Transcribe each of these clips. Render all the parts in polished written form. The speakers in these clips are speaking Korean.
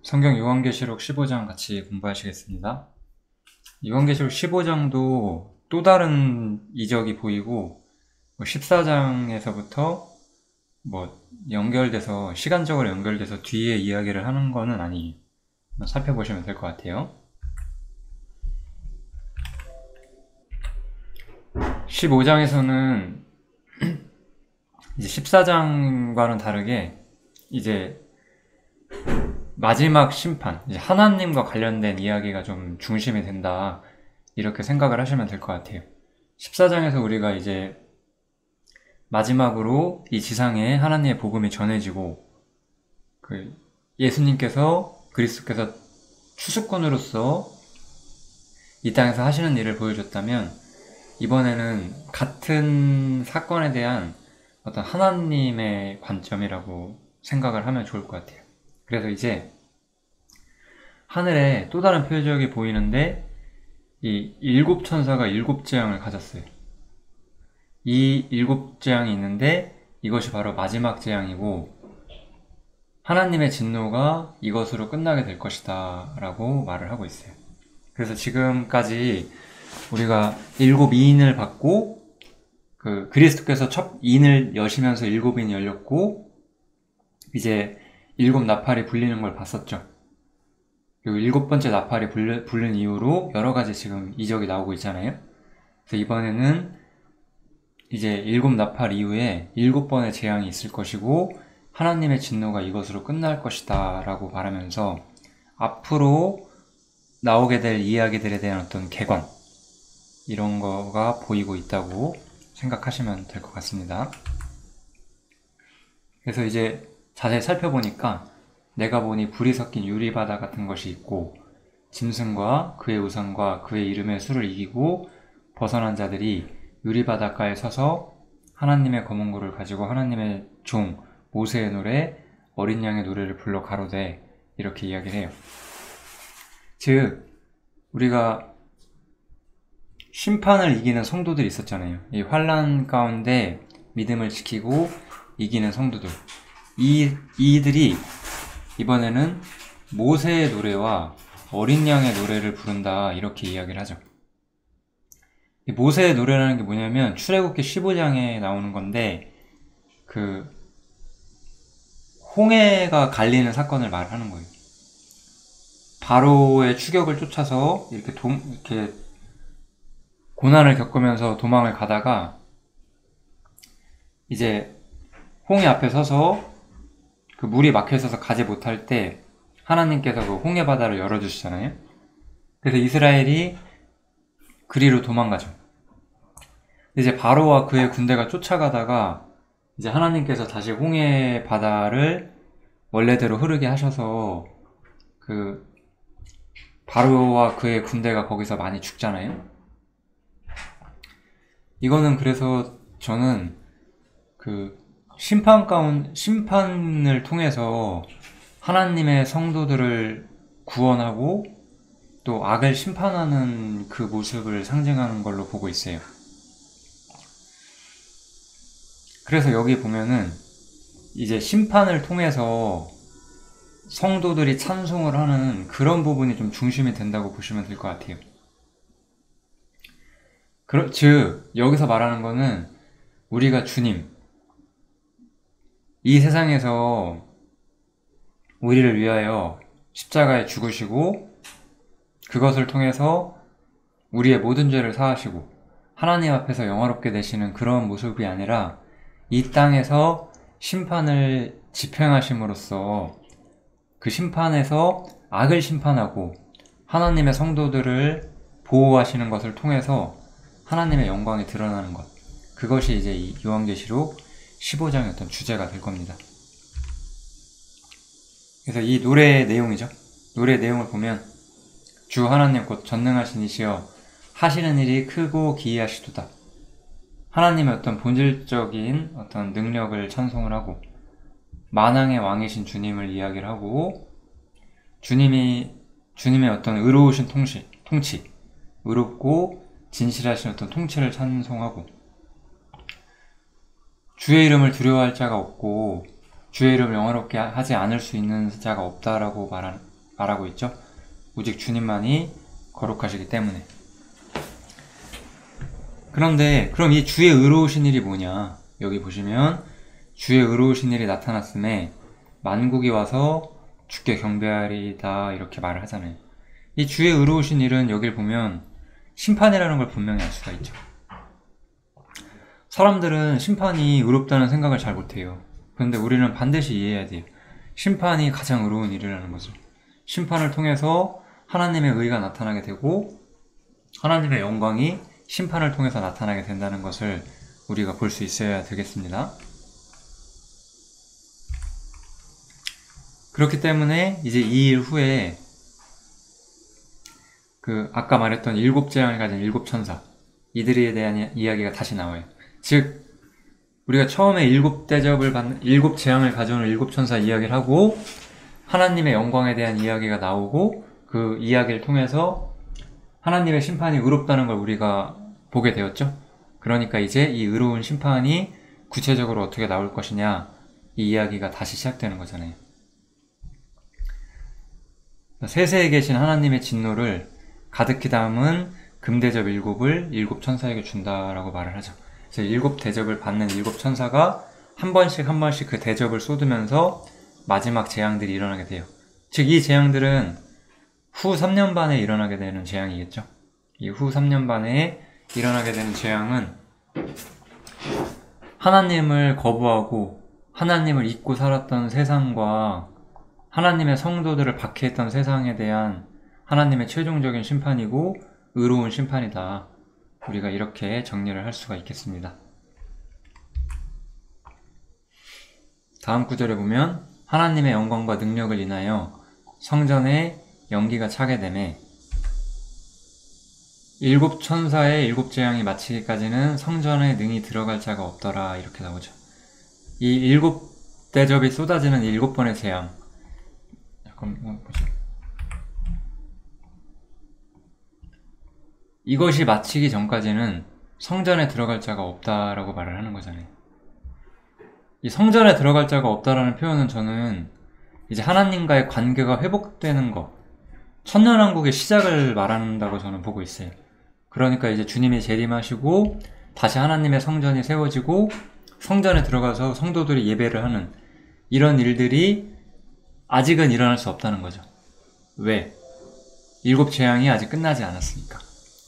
성경 요한계시록 15장 같이 공부하시겠습니다. 요한계시록 15장도 또 다른 이적이 보이고 14장에서부터 연결돼서 시간적으로 연결돼서 뒤에 이야기를 하는 거는 아니에요. 한번 살펴보시면 될 것 같아요. 15장에서는 이제 14장과는 다르게 이제 마지막 심판, 이제 하나님과 관련된 이야기가 좀 중심이 된다, 이렇게 생각을 하시면 될 것 같아요. 14장에서 우리가 이제 마지막으로 이 지상에 하나님의 복음이 전해지고 예수님께서 그리스도께서 추수꾼으로서 이 땅에서 하시는 일을 보여줬다면, 이번에는 같은 사건에 대한 어떤 하나님의 관점이라고 생각을 하면 좋을 것 같아요. 그래서 이제 하늘에 또 다른 표적이 보이는데, 이 일곱 천사가 일곱 재앙을 가졌어요. 이 일곱 재앙이 있는데 이것이 바로 마지막 재앙이고, 하나님의 진노가 이것으로 끝나게 될 것이다 라고 말을 하고 있어요. 그래서 지금까지 우리가 일곱 이인을 받고, 그리스도께서 첫 인을 여시면서 일곱 인이 열렸고, 이제 일곱 나팔이 불리는 걸 봤었죠. 그리고 일곱 번째 나팔이 불른 이후로 여러 가지 지금 이적이 나오고 있잖아요. 그래서 이번에는 이제 일곱 나팔 이후에 일곱 번의 재앙이 있을 것이고, 하나님의 진노가 이것으로 끝날 것이다 라고 말하면서 앞으로 나오게 될 이야기들에 대한 어떤 개관, 이런 거가 보이고 있다고 생각하시면 될 것 같습니다. 그래서 이제 자세히 살펴보니까, 내가 보니 불이 섞인 유리바다 같은 것이 있고, 짐승과 그의 우상과 그의 이름의 수를 이기고 벗어난 자들이 유리바닷가에 서서 하나님의 거문고를 가지고 하나님의 종 모세의 노래, 어린 양의 노래를 불러 가로되, 이렇게 이야기를 해요. 즉, 우리가 심판을 이기는 성도들이 있었잖아요. 이 환난 가운데 믿음을 지키고 이기는 성도들, 이들이 이번에는 모세의 노래와 어린 양의 노래를 부른다, 이렇게 이야기를 하죠. 이 모세의 노래라는 게 뭐냐면 출애굽기 15장에 나오는 건데, 홍해가 갈리는 사건을 말하는 거예요. 바로의 추격을 쫓아서 이렇게 고난을 겪으면서 도망을 가다가, 이제 홍해 앞에 서서 그 물이 막혀 있어서 가지 못할 때 하나님께서 그 홍해 바다를 열어주시잖아요. 그래서 이스라엘이 그리로 도망가죠. 이제 바로와 그의 군대가 쫓아가다가 이제 하나님께서 다시 홍해 바다를 원래대로 흐르게 하셔서 바로와 그의 군대가 거기서 많이 죽잖아요. 이거는 그래서 저는 심판을 통해서 하나님의 성도들을 구원하고 또 악을 심판하는 그 모습을 상징하는 걸로 보고 있어요. 그래서 여기 보면은 이제 심판을 통해서 성도들이 찬송을 하는 그런 부분이 좀 중심이 된다고 보시면 될 것 같아요. 즉, 여기서 말하는 거는 우리가 주님, 이 세상에서 우리를 위하여 십자가에 죽으시고, 그것을 통해서 우리의 모든 죄를 사하시고 하나님 앞에서 영화롭게 되시는 그런 모습이 아니라, 이 땅에서 심판을 집행하심으로써 그 심판에서 악을 심판하고 하나님의 성도들을 보호하시는 것을 통해서 하나님의 영광이 드러나는 것, 그것이 이제 이 요한계시록 15장의 어떤 주제가 될 겁니다. 그래서 이 노래의 내용이죠. 노래의 내용을 보면, 주 하나님 곧 전능하신 이시여 하시는 일이 크고 기이하시도다. 하나님의 어떤 본질적인 어떤 능력을 찬송을 하고, 만왕의 왕이신 주님을 이야기를 하고, 주님의 어떤 의로우신 통치, 의롭고 진실하신 어떤 통치를 찬송하고, 주의 이름을 두려워할 자가 없고 주의 이름을 영화롭게 하지 않을 수 있는 자가 없다라고 말하고 있죠. 오직 주님만이 거룩하시기 때문에. 그런데 그럼 이 주의 의로우신 일이 뭐냐? 여기 보시면 주의 의로우신 일이 나타났음에 만국이 와서 주께 경배하리다 이렇게 말을 하잖아요. 이 주의 의로우신 일은 여길 보면 심판이라는 걸 분명히 알 수가 있죠. 사람들은 심판이 의롭다는 생각을 잘 못해요. 그런데 우리는 반드시 이해해야 돼요. 심판이 가장 의로운 일이라는 것을. 심판을 통해서 하나님의 의가 나타나게 되고 하나님의 영광이 심판을 통해서 나타나게 된다는 것을 우리가 볼 수 있어야 되겠습니다. 그렇기 때문에 이제 이 일 후에 아까 말했던 7재앙을 가진 7천사 이들에 대한 이야기가 다시 나와요. 즉 우리가 처음에 7대접을 받는 7재앙을 가져오는 7천사 이야기를 하고 하나님의 영광에 대한 이야기가 나오고 그 이야기를 통해서 하나님의 심판이 의롭다는 걸 우리가 보게 되었죠. 그러니까 이제 이 의로운 심판이 구체적으로 어떻게 나올 것이냐 이 이야기가 다시 시작되는 거잖아요. 세세에 계신 하나님의 진노를 가득히 담은 금대접 7을 7천사에게 준다라고 말을 하죠. 그래서 7대접을 받는 7천사가 한 번씩 그 대접을 쏟으면서 마지막 재앙들이 일어나게 돼요. 즉 이 재앙들은 후 3년 반에 일어나게 되는 재앙이겠죠. 이 후 3년 반에 일어나게 되는 재앙은 하나님을 거부하고 하나님을 잊고 살았던 세상과 하나님의 성도들을 박해했던 세상에 대한 하나님의 최종적인 심판이고 의로운 심판이다. 우리가 이렇게 정리를 할 수가 있겠습니다. 다음 구절에 보면 하나님의 영광과 능력을 인하여 성전에 연기가 차게 되매 7천사의 7재앙이 마치기까지는 성전에 능히 들어갈 자가 없더라 이렇게 나오죠. 이 7대접이 쏟아지는 7번의 재앙 이것이 마치기 전까지는 성전에 들어갈 자가 없다라고 말을 하는 거잖아요. 이 성전에 들어갈 자가 없다라는 표현은 저는 이제 하나님과의 관계가 회복되는 것, 천년왕국의 시작을 말한다고 저는 보고 있어요. 그러니까 이제 주님이 재림하시고 다시 하나님의 성전이 세워지고 성전에 들어가서 성도들이 예배를 하는 이런 일들이 아직은 일어날 수 없다는 거죠. 왜? 7재앙이 아직 끝나지 않았으니까.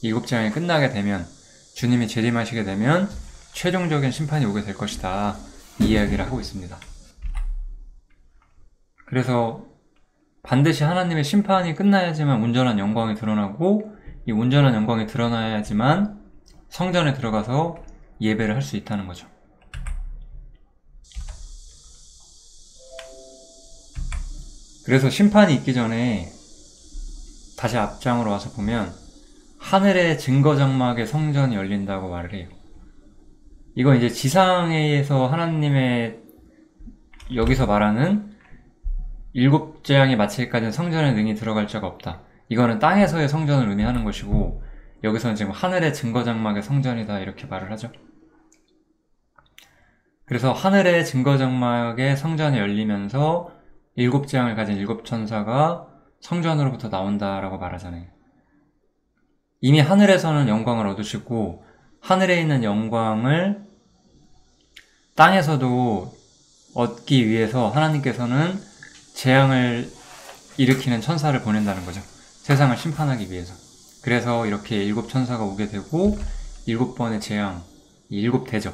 7재앙이 끝나게 되면 주님이 재림하시게 되면 최종적인 심판이 오게 될 것이다. 이 이야기를 하고 있습니다. 그래서 반드시 하나님의 심판이 끝나야지만 온전한 영광이 드러나고 이 온전한 영광이 드러나야지만 성전에 들어가서 예배를 할 수 있다는 거죠. 그래서 심판이 있기 전에 다시 앞장으로 와서 보면 하늘의 증거장막의 성전이 열린다고 말을 해요. 이건 이제 지상에서 하나님의 여기서 말하는 7재앙이 마치기까지는 성전에 능히 들어갈 자가 없다. 이거는 땅에서의 성전을 의미하는 것이고 여기서는 지금 하늘의 증거장막의 성전이다 이렇게 말을 하죠. 그래서 하늘의 증거장막의 성전이 열리면서 7재앙을 가진 7천사가 성전으로부터 나온다라고 말하잖아요. 이미 하늘에서는 영광을 얻으시고 하늘에 있는 영광을 땅에서도 얻기 위해서 하나님께서는 재앙을 일으키는 천사를 보낸다는 거죠. 세상을 심판하기 위해서. 그래서 이렇게 7천사가 오게 되고 7번의 재앙, 7대접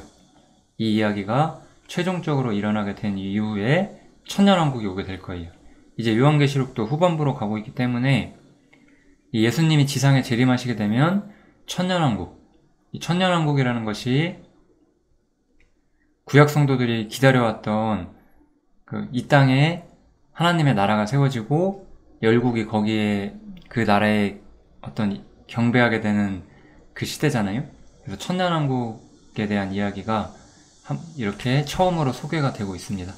이 이야기가 최종적으로 일어나게 된 이후에 천년왕국이 오게 될 거예요. 이제 요한계시록도 후반부로 가고 있기 때문에 예수님이 지상에 재림하시게 되면 천년왕국, 이 천년왕국이라는 것이 구약 성도들이 기다려왔던 이 땅에 하나님의 나라가 세워지고 열국이 거기에 그 나라에 어떤 경배하게 되는 그 시대잖아요. 그래서 천년왕국에 대한 이야기가 이렇게 처음으로 소개가 되고 있습니다.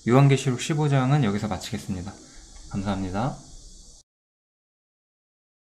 요한계시록 15장은 여기서 마치겠습니다. 감사합니다.